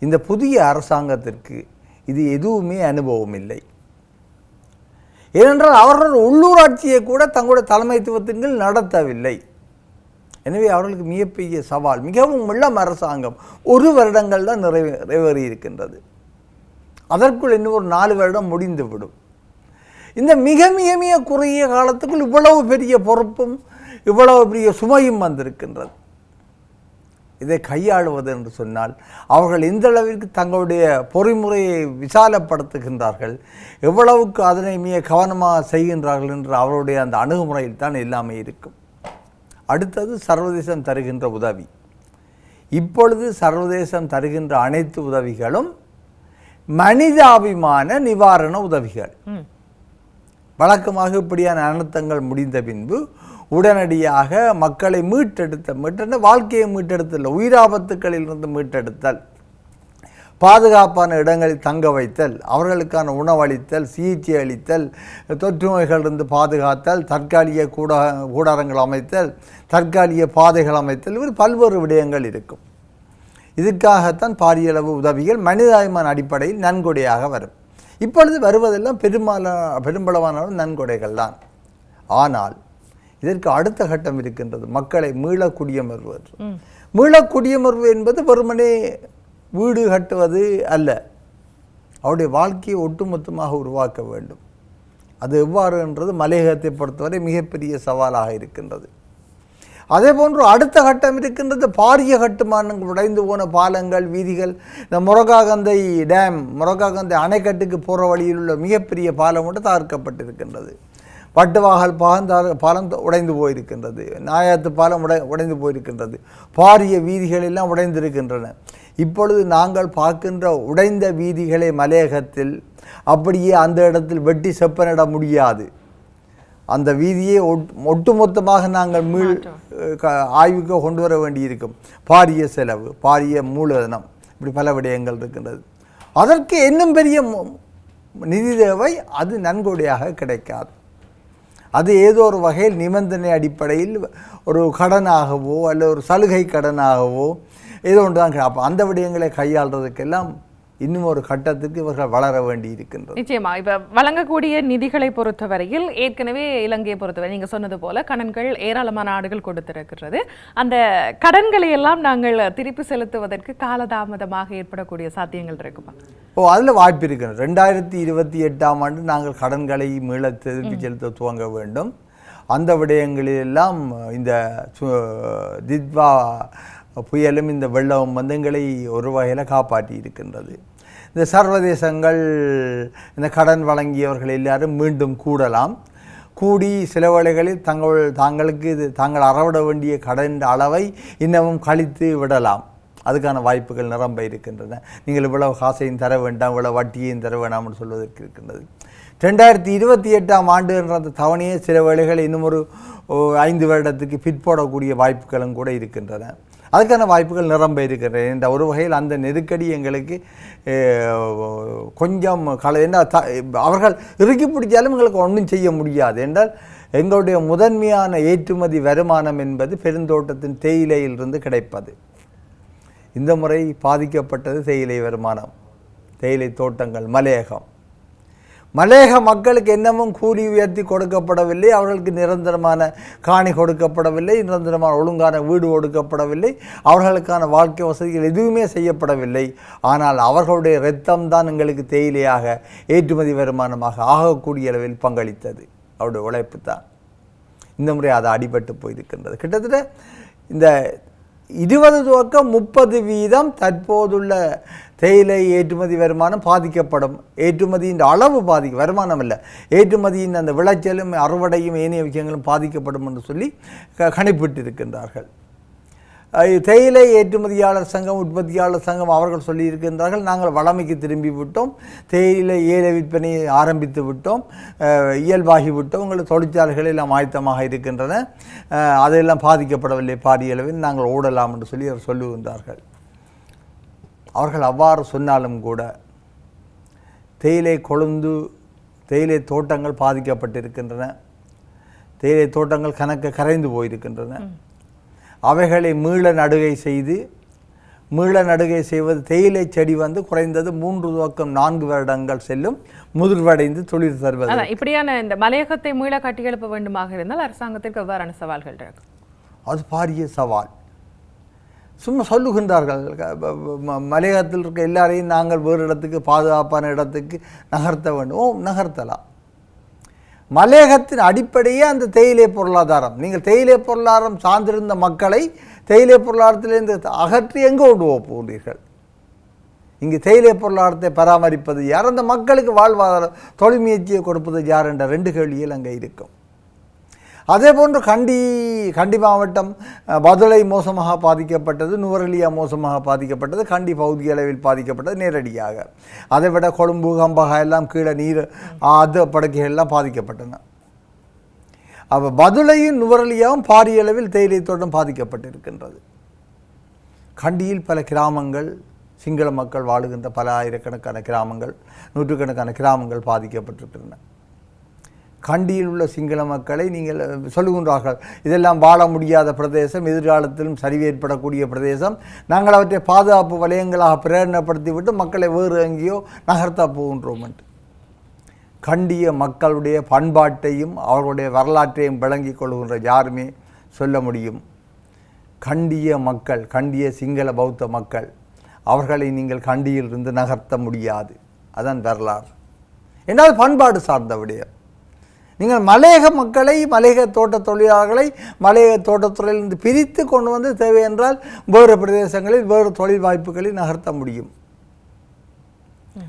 Speaker 1: இந்த புதிய அரசாங்கத்திற்கு இது எதுவுமே அனுபவம் இல்லை. ஏனென்றால் அவர்கள் உள்ளூராட்சியை கூட தங்களுடைய தலைமைத்துவத்தின் கீழ் நடத்தவில்லை. எனவே அவர்களுக்கு மிகப்பெரிய சவால். மிகவும் இளம் அரசாங்கம், 1 வருடங்கள் தான் நிறைவேறி இருக்கின்றது. அதற்குள் இன்னும் ஒரு 4 வருடம் முடிந்துவிடும். இந்த மிக மிக மிக குறுகிய காலத்துக்குள் இவ்வளவு பெரிய பொறுப்பும் இவ்வளவு பெரிய சுமையும் வந்திருக்கின்றது. இதை கையாளுவது என்று சொன்னால் அவர்கள் எந்த அளவிற்கு தங்களுடைய பொறிமுறையை விசாலப்படுத்துகின்றார்கள், எவ்வளவுக்கு அதனை மிக கவனமாக செய்கின்றார்கள் என்று அவருடைய அந்த அணுகுமுறையில் தான் எல்லாமே இருக்கும். அடுத்தது சர்வதேசம் தருகின்ற உதவி. இப்பொழுது சர்வதேசம் தருகின்ற அனைத்து உதவிகளும் மனிதாபிமான நிவாரண உதவிகள். வழக்கமாக இப்படியான அனர்த்தங்கள் முடிந்த பின்பு உடனடியாக மக்களை மீட்டெடுத்த வாழ்க்கையை மீட்டெடுத்தல், உயிராபத்துக்களில் இருந்து மீட்டெடுத்தல், பாதுகாப்பான இடங்களில் தங்க வைத்தல், அவர்களுக்கான உணவளித்தல், சிகிச்சை அளித்தல், தொற்று நோய்களிலிருந்து பாதுகாத்தல், தற்காலிக கூடாரங்கள் அமைத்தல், தற்காலிக பாதைகள் அமைத்தல், இவர் பல்வேறு விடயங்கள் இருக்கும். இதற்காகத்தான் பாரியளவு உதவிகள் மனிதாபிமான அடிப்படையில் நன்கொடையாக வரும். இப்பொழுது வருவதெல்லாம் பெரும்பளவான நன்கொடைகள் தான். ஆனால் இதற்கு அடுத்த கட்டம் இருக்கின்றது, மக்களை மீள குடியமர்வது. மீள குடியமர்வு என்பது வெறுமனே வீடு கட்டுவது அல்ல, அவருடைய வாழ்க்கையை ஒட்டுமொத்தமாக உருவாக்க வேண்டும். அது எவ்வாறு என்றது மலையகத்தை பொறுத்தவரை மிகப்பெரிய சவாலாக இருக்கின்றது. அதே போன்று அடுத்த கட்டம் இருக்கின்றது, பாரிய கட்டுமானங்கள், உடைந்து போன பாலங்கள், வீதிகள். இந்த முரகாகந்தை டேம், முரகாகந்தை அணைக்கட்டுக்கு போகிற வழியில் உள்ள மிகப்பெரிய பாலம் ஒன்று தகர்க்கப்பட்டிருக்கின்றது. வட்டுவாகல் பாலம் உடைந்து போயிருக்கின்றது. நாயாத்து பாலம் உடைந்து போயிருக்கின்றது. பாரிய வீதிகள் எல்லாம் உடைந்திருக்கின்றன. இப்பொழுது நாங்கள் பார்க்கின்ற உடைந்த வீதிகளை மலையகத்தில் அப்படியே அந்த இடத்தில் வெட்டி செப்பனிட முடியாது. அந்த வீதியை ஒட்டுமொத்தமாக நாங்கள் ஆய்வுக்கு கொண்டு வர வேண்டியிருக்கும். பாரிய செலவு, பாரிய மூலதனம், இப்படி பல விடயங்கள் இருக்கின்றது. அதற்கு இன்னும் பெரிய நிதி தேவை. அது நன்கொடையாக கிடைக்காது. அது ஏதோ ஒரு வகையில் நிபந்தனை அடிப்படையில் ஒரு கடனாகவோ அல்ல ஒரு சலுகை கடனாகவோ ஏதோ ஒன்று தான். அப்போ அந்த விடயங்களை கையாளுறதுக்கெல்லாம் இன்னும் ஒரு கட்டத்துக்கு இவர்கள் வளர வேண்டி இருக்கின்றது.
Speaker 2: நிச்சயமா. இப்ப வழங்கக்கூடிய நிதிகளை பொறுத்தவரையில் ஏற்கனவே இலங்கையை பொறுத்தவரை நீங்க சொன்னது போல கடன்கள் ஏராளமான நாடுகள் கொடுத்திருக்கிறது. அந்த கடன்களை எல்லாம் நாங்கள் திருப்பி செலுத்துவதற்கு காலதாமதமாக ஏற்படக்கூடிய சாத்தியங்கள் இருக்குமா?
Speaker 1: அதில் வாய்ப்பு இருக்கிறது. 2028ஆம் ஆண்டு நாங்கள் கடன்களை மீள திருப்பி செலுத்த துவங்க வேண்டும். அந்த விடயங்களிலெல்லாம் இந்த தித்வா புயலும் இந்த வெள்ளம் எங்களை ஒரு வகையில் காப்பாற்றி இருக்கின்றது. இந்த சர்வதேசங்கள் இந்த கடன் வழங்கியவர்கள் எல்லாரும் மீண்டும் கூடி சில வேளைகளில் தாங்களுக்கு தாங்கள் அறவிட வேண்டிய கடன் அளவை இன்னமும் கழித்து விடலாம். அதுக்கான வாய்ப்புகள் நிரம்ப இருக்கின்றன. நீங்கள் இவ்வளவு காசையும் தர வேண்டாம், இவ்வளவு வட்டியையும் தர வேண்டாம்னு சொல்வதற்கு இருக்கின்றது. 2028ஆம் ஆண்டு என்ற அந்த தவணையை சில வேளைகள் இன்னும் ஒரு 5 வருடத்துக்கு பிற்போடக்கூடிய வாய்ப்புகளும் கூட இருக்கின்றன. அதுக்கான வாய்ப்புகள் நிரம்ப இருக்கின்றன. என்ற ஒரு வகையில் அந்த நெருக்கடி எங்களுக்கு கொஞ்சம் அவர்கள் இறுக்கி பிடிச்சாலும் எங்களுக்கு ஒன்றும் செய்ய முடியாது. என்றால் எங்களுடைய முதன்மையான ஏற்றுமதி வருமானம் என்பது பெருந்தோட்டத்தின் தேயிலையிலிருந்து கிடைப்பது. இந்த முறை பாதிக்கப்பட்டது தேயிலை வருமானம், தேயிலை தோட்டங்கள், மலையக மக்களுக்கு என்னமும் கூலி உயர்த்தி கொடுக்கப்படவில்லை, அவர்களுக்கு நிரந்தரமான காணி கொடுக்கப்படவில்லை, நிரந்தரமான ஒழுங்கான வீடு கொடுக்கப்படவில்லை, அவர்களுக்கான வாழ்க்கை வசதிகள் எதுவுமே செய்யப்படவில்லை. ஆனால் அவர்களுடைய இரத்தம்தான் எங்களுக்கு தேயிலையாக ஏற்றுமதி வருமானமாக ஆகக்கூடிய அளவில் பங்களித்தது. அவருடைய உழைப்பு தான். இந்த முறை அது அடிபட்டு போயிருக்கின்றது. கிட்டத்தட்ட இந்த 20 துவக்கம் 30% தற்போதுள்ள தேயிலை ஏற்றுமதி வருமானம் பாதிக்கப்படும். ஏற்றுமதியின் அளவு வருமானம் இல்லை, ஏற்றுமதியின் அந்த விளைச்சலும் அறுவடையும் ஏனைய விஷயங்களும் பாதிக்கப்படும் என்று சொல்லி கணிப்பிட்டிருக்கின்றார்கள். தேயிலை ஏற்றுமதியாளர் சங்கம், உற்பத்தியாளர் சங்கம் அவர்கள் சொல்லியிருக்கின்றார்கள், நாங்கள் வளமைக்கு திரும்பி விட்டோம், தேயிலை ஏல விற்பனையை ஆரம்பித்து விட்டோம், இயல்பாகி விட்டோம், உங்கள் தொழிற்சாலைகள் எல்லாம் ஆயத்தமாக இருக்கின்றன, அதெல்லாம் பாதிக்கப்படவில்லை, பாரிய அளவில் நாங்கள் ஓடலாம் என்று சொல்லி அவர் சொல்லுகின்றார்கள். அவர்கள் அவ்வாறு சொன்னாலும் கூட தேயிலை கொழுந்து, தேயிலை தோட்டங்கள் பாதிக்கப்பட்டிருக்கின்றன. தேயிலை தோட்டங்கள் கணக்க கரைந்து போயிருக்கின்றன. அவைகளை மீள நடுகை செய்வது தேயிலை செடி வந்து குறைந்தது 3 துவக்கம் 4 வருடங்கள் செல்லும் முதிர்வடைந்து தொழில் தருவது.
Speaker 2: இப்படியான இந்த மலையகத்தை மீள கட்டியெழுப்ப வேண்டுமாக இருந்தால் அரசாங்கத்திற்கு எவ்வாறான சவால்கள் இருக்கு? அது
Speaker 1: பாரிய சவால். சும்மா சொல்லுகின்றார்கள் மலையகத்தில் இருக்க எல்லாரையும் நாங்கள் வேறு இடத்துக்கு பாதுகாப்பான இடத்துக்கு நகர்த்த வேண்டும். நகர்த்தலாம். மலையகத்தின் அடிப்படையே அந்த தேயிலை பொருளாதாரம். நீங்கள் தேயிலை பொருளாதாரம் சார்ந்திருந்த மக்களை தேயிலை பொருளாதாரத்திலிருந்து அகற்றி எங்கே கொண்டு போகிறீர்கள்? இங்கு தேயிலை பொருளாதாரத்தை பராமரிப்பது யார்? அந்த மக்களுக்கு வாழ்வாதாரம் தொழில் முயற்சியை கொடுப்பது யார் என்ற 2 கேள்விகள் அங்கே இருக்கும். அதே போன்று கண்டி மாவட்டம் பதுளை மோசமாக பாதிக்கப்பட்டது, நுவரெலியா மோசமாக பாதிக்கப்பட்டது, கண்டி பகுதி அளவில் பாதிக்கப்பட்டது நேரடியாக. அதை விட கொழும்பு கம்பகா எல்லாம் கீழே நீர் அது படுக்கைகள் எல்லாம் பாதிக்கப்பட்டன. அப்போ பதுளையும் நுவரெலியாவும் பாரிய அளவில் தேயிலை தோட்டம் பாதிக்கப்பட்டிருக்கின்றது. கண்டியில் பல கிராமங்கள், சிங்கள மக்கள் வாழுகின்ற பல ஆயிரக்கணக்கான கிராமங்கள், நூற்றுக்கணக்கான கிராமங்கள் பாதிக்கப்பட்டிருக்கின்றன. கண்டியில் உள்ள சிங்கள மக்களை நீங்கள் சொல்லுகின்றார்கள், இதெல்லாம் வாழ முடியாத பிரதேசம், எதிர்காலத்திலும் சரிவு ஏற்படக்கூடிய பிரதேசம், நாங்கள் அவற்றை பாதுகாப்பு வலயங்களாக பிரேரணப்படுத்திவிட்டு மக்களை வேறு எங்கேயோ நகர்த்தா போகின்றோம் என்று. கண்டிய மக்களுடைய பண்பாட்டையும் அவர்களுடைய வரலாற்றையும் விளங்கிக் கொள்கின்ற யாருமே சொல்ல முடியும். கண்டிய மக்கள், கண்டிய சிங்கள பௌத்த மக்கள், அவர்களை நீங்கள் கண்டியிலிருந்து நகர்த்த முடியாது. அதான் வரலாறு. என்னால் பண்பாடு சார்ந்த விடயம். நீங்கள் மலையக மக்களை, மலையக தோட்ட தொழிலாளர்களை மலையக தோட்டத்துறையிலிருந்து பிரித்து கொண்டு வந்து தேவை என்றால் வேறு பிரதேசங்களில் வேறு தொழில் வாய்ப்புகளில் நகர்த்த முடியும்.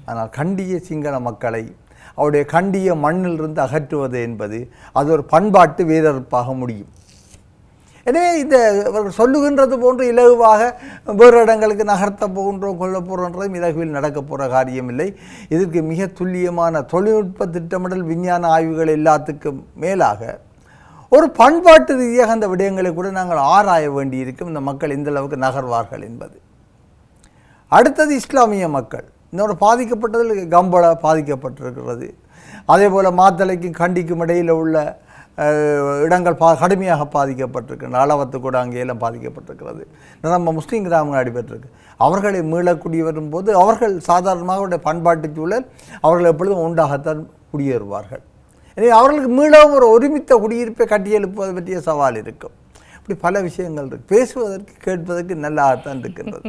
Speaker 1: ஆனால் கண்டிய சிங்கள மக்களை அவருடைய கண்டிய மண்ணிலிருந்து அகற்றுவது என்பது அது ஒரு பண்பாட்டு வீரப்பாக முடியும். எனவே இந்த சொல்லுகின்றது போன்று இலகுவாக வேறு இடங்களுக்கு நகர்த்த போகின்றோம், கொள்ள போகின்றதும் இலகுவில் நடக்க போகிற காரியமில்லை. இதற்கு மிக துல்லியமான தொழில்நுட்ப திட்டமிடல், விஞ்ஞான ஆய்வுகள் எல்லாத்துக்கும் மேலாக ஒரு பண்பாட்டு ரீதியாக அந்த விடயங்களை கூட நாங்கள் ஆராய வேண்டியிருக்கும். இந்த மக்கள் இந்த அளவுக்கு நகர்வார்கள் என்பது. அடுத்தது இஸ்லாமிய மக்கள். இன்னொரு பாதிக்கப்பட்டதில் கம்பள பாதிக்கப்பட்டிருக்கிறது. அதே போல் மாத்தளைக்கும் கண்டிக்கும் இடையில் உள்ள இடங்கள் கடுமையாக பாதிக்கப்பட்டிருக்கின்றன. அளவத்து கூட அங்கேயெல்லாம் பாதிக்கப்பட்டிருக்கிறது. நம்ம முஸ்லீம் கிராமங்கள் அடிபட்டிருக்கு. அவர்களை மீளக்கூடிய வரும்போது அவர்கள் சாதாரணமாக அவருடைய பண்பாட்டு சூழல் அவர்கள் எப்பொழுதும் உண்டாகத்தான் குடியேறுவார்கள். எனவே அவர்களுக்கு மீளவும் ஒரு ஒருமித்த குடியிருப்பை கட்டியெழுப்பது பற்றிய சவால் இருக்கும். இப்படி பல விஷயங்கள் இருக்கு. பேசுவதற்கு கேட்பதற்கு நல்லாகத்தான் இருக்கின்றது.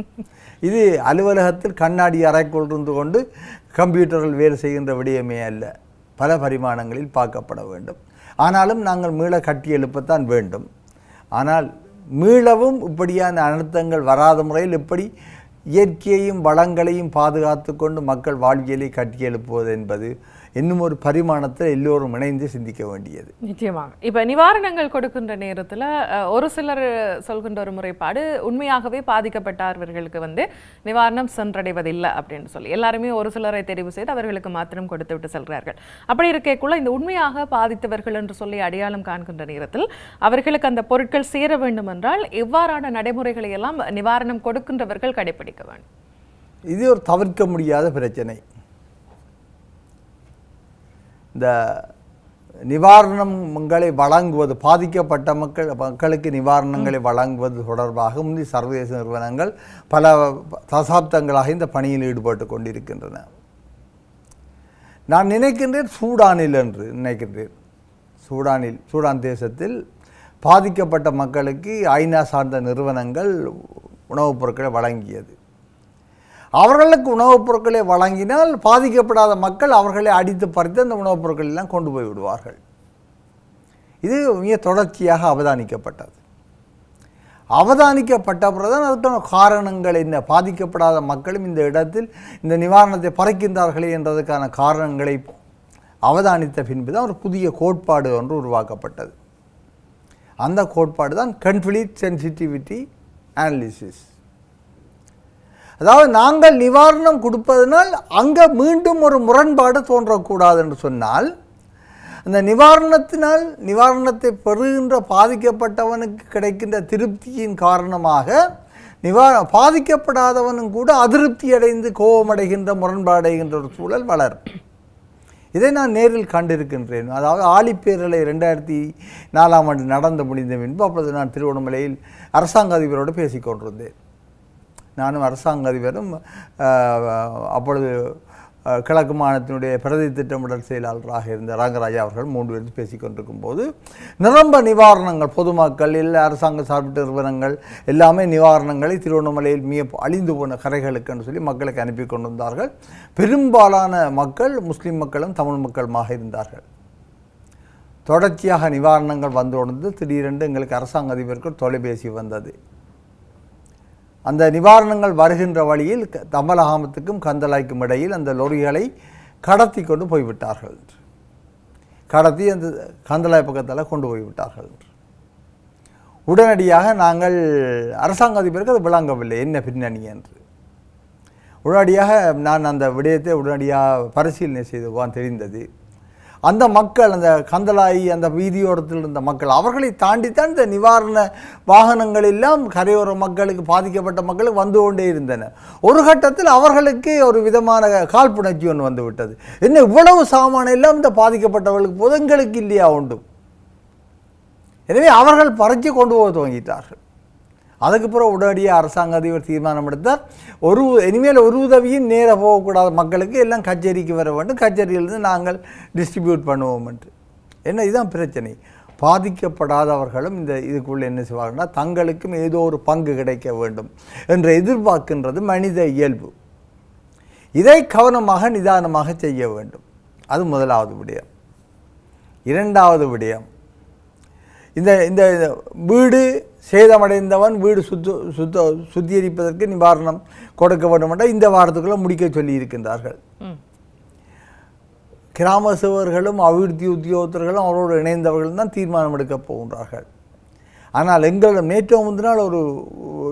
Speaker 1: இது அலுவலகத்தில் கண்ணாடி அறைக்குள் இருந்து கொண்டு கம்ப்யூட்டர்கள் வேலை செய்கின்ற விடயமே அல்ல. பல பரிமாணங்களில் பார்க்கப்பட வேண்டும். ஆனாலும் நாங்கள் மீள கட்டி எழுப்பத்தான் வேண்டும். ஆனால் மீளவும் இப்படியான அனர்த்தங்கள் வராத முறையில் எப்படி இயற்கையையும் வளங்களையும் பாதுகாத்து கொண்டு மக்கள் வாழ்வியலை கட்டி எழுப்புவது என்பது இன்னும் ஒரு பரிமாணத்தில் எல்லோரும் இணைந்து சிந்திக்க வேண்டியது.
Speaker 2: நிச்சயமாக. இப்போ நிவாரணங்கள் கொடுக்கின்ற நேரத்தில் ஒரு சிலர் சொல்கின்ற ஒரு முறைப்பாடு, உண்மையாகவே பாதிக்கப்பட்டவர்களுக்கு நிவாரணம் சென்றடைவதில்லை அப்படின்னு சொல்லி எல்லாருமே ஒரு சிலரை தெரிவு செய்து அவர்களுக்கு மாத்திரம் கொடுத்து விட்டு செல்கிறார்கள். அப்படி இருக்கக்குள்ள இந்த உண்மையாக பாதித்தவர்கள் என்று சொல்லி அடையாளம் காண்கின்ற நேரத்தில் அவர்களுக்கு அந்த பொருட்கள் சேர வேண்டும் என்றால் எவ்வாறான நடைமுறைகளை எல்லாம் நிவாரணம் கொடுக்கின்றவர்கள் கடைபிடிக்க வேண்டும்?
Speaker 1: இது ஒரு தவிர்க்க முடியாத பிரச்சனை. இந்த நிவாரணங்களை வழங்குவது, பாதிக்கப்பட்ட மக்களுக்கு நிவாரணங்களை வழங்குவது தொடர்பாக முந்தைய சர்வதேச நிறுவனங்கள் பல தசாப்தங்களாக இந்த பணியில் ஈடுபட்டு கொண்டிருக்கின்றன. நான் நினைக்கின்றேன் சூடானில் என்று நினைக்கின்றேன். சூடான் தேசத்தில் பாதிக்கப்பட்ட மக்களுக்கு ஐநா சார்ந்த நிறுவனங்கள் உணவுப் பொருட்களை வழங்கியது. அவர்களுக்கு உணவுப் பொருட்களை வழங்கினால் பாதிக்கப்படாத மக்கள் அவர்களை அடித்து பறித்து அந்த உணவுப் பொருட்கள் எல்லாம் கொண்டு போய் விடுவார்கள். இது மிக தொடர்ச்சியாக அவதானிக்கப்பட்டது. அவதானிக்கப்பட்ட பிறகுதான் அதுக்கான காரணங்கள் என்ன, பாதிக்கப்படாத மக்களும் இந்த இடத்தில் இந்த நிவாரணத்தை பறிக்கின்றார்களே என்றதுக்கான காரணங்களை அவதானித்த பின்பு தான் ஒரு புதிய கோட்பாடு ஒன்று உருவாக்கப்பட்டது. அந்த கோட்பாடு தான் கான்ஃப்ளிக்ட் சென்சிட்டிவிட்டி அனாலிசிஸ். அதாவது நாங்கள் நிவாரணம் கொடுப்பதனால் அங்கே மீண்டும் ஒரு முரண்பாடு தோன்றக்கூடாது என்று சொன்னால், அந்த நிவாரணத்தை பெறுகின்ற பாதிக்கப்பட்டவனுக்கு கிடைக்கின்ற திருப்தியின் காரணமாக பாதிக்கப்படாதவனும் கூட அதிருப்தி அடைந்து கோபமடைகின்ற, முரண்பாடைகின்ற ஒரு சூழல் வளரும். இதை நான் நேரில் கண்டிருக்கின்றேன். அதாவது ஆழிப்பேரலை 2004ஆம் ஆண்டு நடந்து முடிந்த பின்பு அப்பொழுது நான் திருவண்ணாமலையில் அரசாங்க அதிபரோடு பேசிக்கொண்டிருந்தேன். நானும் அரசாங்க அதிபரும் அப்பொழுது கிழக்கு மாநிலத்தினுடைய பிரதி திட்டமிடல் செயலாளராக இருந்த ரங்கராஜா அவர்கள் 3 பேர் பேசிக்கொண்டிருக்கும் போது நிரம்ப நிவாரணங்கள் பொதுமக்கள் இல்லை அரசாங்க சார்பிட்ட நிறுவனங்கள் எல்லாமே நிவாரணங்களை திருவண்ணாமலையில் மிக அழிந்து போன கரைகளுக்குன்னு சொல்லி மக்களுக்கு அனுப்பி கொண்டு வந்தார்கள். பெரும்பாலான மக்கள் முஸ்லீம் மக்களும் தமிழ் மக்களுமாக இருந்தார்கள். தொடர்ச்சியாக நிவாரணங்கள் வந்து கொண்டு திடீரென்று எங்களுக்கு அரசாங்க அதிபருக்கு தொலைபேசி வந்தது. அந்த நிவாரணங்கள் வருகின்ற வழியில் தம்பலகாமத்துக்கும் கந்தலாய்க்கும் இடையில் அந்த லொரிகளை கடத்தி கொண்டு போய்விட்டார்கள். கடத்தி அந்த கந்தலாய் பக்கத்தில் கொண்டு போய்விட்டார்கள். உடனடியாக நாங்கள் அரசாங்க அதிபருக்கு அது விளங்கவில்லை என்ன பின்னணி என்று. உடனடியாக நான் அந்த விடயத்தை உடனடியாக பரிசீலனை செய்துவான் தெரிந்தது. அந்த மக்கள் அந்த கந்தலாய் அந்த வீதியோரத்தில் இருந்த மக்கள் அவர்களை தாண்டித்தான் இந்த நிவாரண வாகனங்கள் எல்லாம் கரையோர மக்களுக்கு பாதிக்கப்பட்ட மக்களுக்கு வந்து கொண்டே இருந்தன. ஒரு கட்டத்தில் அவர்களுக்கு ஒரு விதமான காழ்ப்புணர்ச்சி ஒன்று வந்து விட்டது. என்ன இவ்வளவு சாமான் எல்லாம் இந்த பாதிக்கப்பட்டவர்களுக்கு போது எங்களுக்கு இல்லையா உண்டு. எனவே அவர்கள் பறித்து கொண்டு போக துவங்கிட்டார்கள். அதுக்கு பிறகு உடனடியாக அரசாங்க அதிபர் தீர்மானம் எடுத்தார். இனிமேல் ஒரு உதவியும் நேராக போகக்கூடாத மக்களுக்கு எல்லாம் கச்சேரிக்கு வர வேண்டும், கச்சேரியிலிருந்து நாங்கள் டிஸ்ட்ரிபியூட் பண்ணுவோம் என்று. என்ன இதுதான் பிரச்சனை. பாதிக்கப்படாதவர்களும் இந்த இதுக்குள்ளே என்ன செய்வாங்கன்னா தங்களுக்கும் ஏதோ ஒரு பங்கு கிடைக்க வேண்டும் என்று எதிர்பார்க்கின்றது மனித இயல்பு. இதை கவனமாக நிதானமாக செய்ய வேண்டும். அது முதலாவது விடயம். இரண்டாவது விடயம், இந்த இந்த வீடு சேதமடைந்தவன் வீடு சுத்திகரிப்பதற்கு நிவாரணம் கொடுக்க வேண்டும் என்றால் இந்த வாரத்துக்குள்ள முடிக்க சொல்லி இருக்கின்றார்கள். கிராம சேவர்களும் அபிவிருத்தி உத்தியோகத்தர்களும் அவரோடு இணைந்தவர்கள் தான் தீர்மானம் எடுக்கப் போகின்றார்கள். ஆனால் எங்களிடம் நேற்று முந்தினால் ஒரு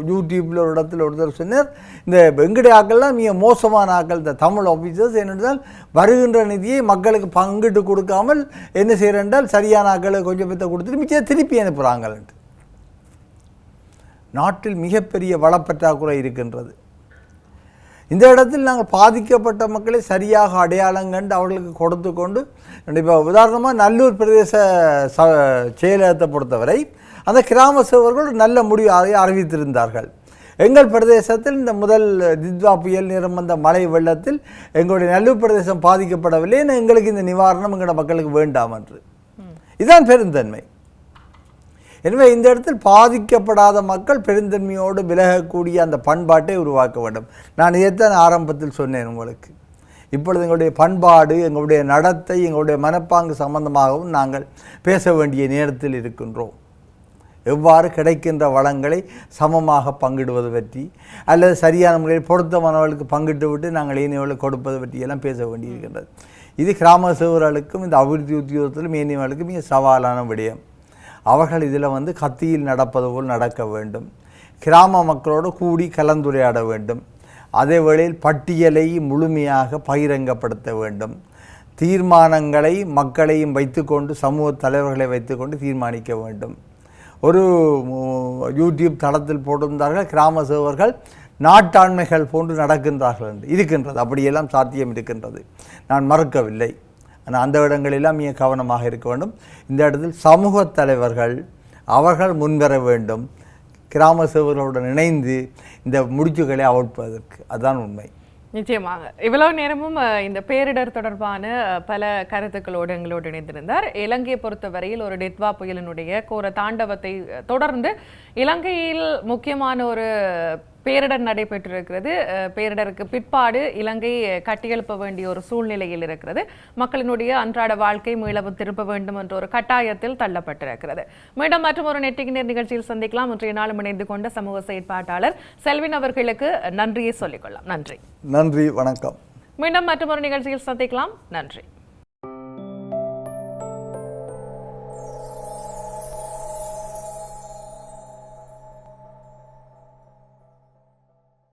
Speaker 1: யூடியூப்பில் ஒரு இடத்துல ஒருத்தர் சொன்னார், இந்த வெங்கடை ஆக்கள்லாம் மிக மோசமான ஆக்கள் இந்த தமிழ் ஆஃபீஸர்ஸ் என்னென்றால் வருகின்ற நிதியை மக்களுக்கு பங்கிட்டு கொடுக்காமல் என்ன செய்கிறேன்றால் சரியான ஆக்களை கொஞ்சம் பேர்த்த கொடுத்துட்டு மிச்சம் திருப்பி அனுப்புகிறாங்கன்ட்டு. நாட்டில் மிகப்பெரிய வளப்பற்றாக்குறை இருக்கின்றது. இந்த இடத்தில் நாங்கள் பாதிக்கப்பட்ட மக்களை சரியாக அடையாளம் கண்டு அவர்களுக்கு கொடுத்து கொண்டு இப்போ உதாரணமாக நல்லூர் பிரதேச செயலகத்தை பொறுத்தவரை அந்த கிராம சேவர்கள் நல்ல முடிவு அறிவித்திருந்தார்கள். எங்கள் பிரதேசத்தில் இந்த முதல் தித்வா புயல் நேரம் வந்த மழை வெள்ளத்தில் எங்களுடைய நல்லூர் பிரதேசம் பாதிக்கப்படவில்லை, எங்களுக்கு இந்த நிவாரணம் எங்களோட மக்களுக்கு வேண்டாம் என்று. இதுதான் பெருந்தன்மை. எனவே இந்த இடத்தில் பாதிக்கப்படாத மக்கள் பெருந்தன்மையோடு விலகக்கூடிய அந்த பண்பாட்டை உருவாக்க வேண்டும். நான் இதைத்தான் ஆரம்பத்தில் சொன்னேன் உங்களுக்கு. இப்பொழுது எங்களுடைய பண்பாடு, எங்களுடைய நடத்தை, எங்களுடைய மனப்பாங்கு சம்பந்தமாகவும் நாங்கள் பேச வேண்டிய நேரத்தில் இருக்கின்றோம். எவ்வாறு கிடைக்கின்ற வளங்களை சமமாக பங்கிடுவது பற்றி அல்லது சரியான முறையில் பொருத்தமானவர்களுக்கு பங்கிட்டு விட்டு நாங்கள் ஏனையவர்களுக்கு கொடுப்பது பற்றியெல்லாம் பேச வேண்டியிருக்கின்றது. இது கிராம சேவர்களுக்கும் இந்த அபிவிருத்தி உத்தியோகத்திலும் ஏனையவர்களுக்கும் மிக சவாலான விடயம். அவர்கள் இதில் கத்தியில் நடப்பது போல் நடக்க வேண்டும். கிராம மக்களோடு கூடி கலந்துரையாட வேண்டும். அதே வேளையில் பட்டியலை முழுமையாக பகிரங்கப்படுத்த வேண்டும். தீர்மானங்களை மக்களையும் வைத்துக்கொண்டு சமூக தலைவர்களை வைத்துக்கொண்டு தீர்மானிக்க வேண்டும். ஒரு யூடியூப் தளத்தில் போட்டிருந்தார்கள், கிராம சேவர்கள் நாட்டாண்மைகள் போன்று நடக்கின்றார்கள் என்று. இருக்கின்றது, அப்படியெல்லாம் சாத்தியம் இருக்கின்றது, நான் மறுக்கவில்லை. ஆனால் அந்த இடங்களெல்லாம் மிக கவனமாக இருக்க வேண்டும். இந்த இடத்தில் சமூக தலைவர்கள் அவர்கள் முன்வர வேண்டும், கிராம சேவர்களுடன் இணைந்து இந்த முடிச்சுகளை அவிழ்ப்பதற்கு. அதுதான் உண்மை.
Speaker 2: நிச்சயமாக இவ்வளவு நேரமும் இந்த பேரிடர் தொடர்பான பல கருத்துக்களோடு எங்களோடு இணைந்திருந்தார். இலங்கையை பொறுத்தவரையில் ஒரு டித்வா புயலினுடைய கோர தாண்டவத்தை தொடர்ந்து இலங்கையில் முக்கியமான ஒரு பேரிடர் நடைபெற்றிருக்கிறது. பேரிடருக்கு பிற்பாடு இலங்கை கட்டியெழுப்ப வேண்டிய ஒரு சூழ்நிலையில் இருக்கிறது. மக்களினுடைய அன்றாட வாழ்க்கை மீளவும் திருப்ப வேண்டும் என்ற ஒரு கட்டாயத்தில் தள்ளப்பட்டிருக்கிறது. மீண்டும் மற்றும் ஒரு நெட்டிகினர் நிகழ்ச்சியில் சந்திக்கலாம். இன்றைய நாளும் இணைந்து கொண்ட சமூக செயற்பாட்டாளர் செல்வின் அவர்களுக்கு நன்றியை சொல்லிக்கொள்ளலாம். நன்றி.
Speaker 1: நன்றி, வணக்கம்.
Speaker 2: மீண்டும் மற்றும் ஒரு நிகழ்ச்சியில் சந்திக்கலாம். நன்றி.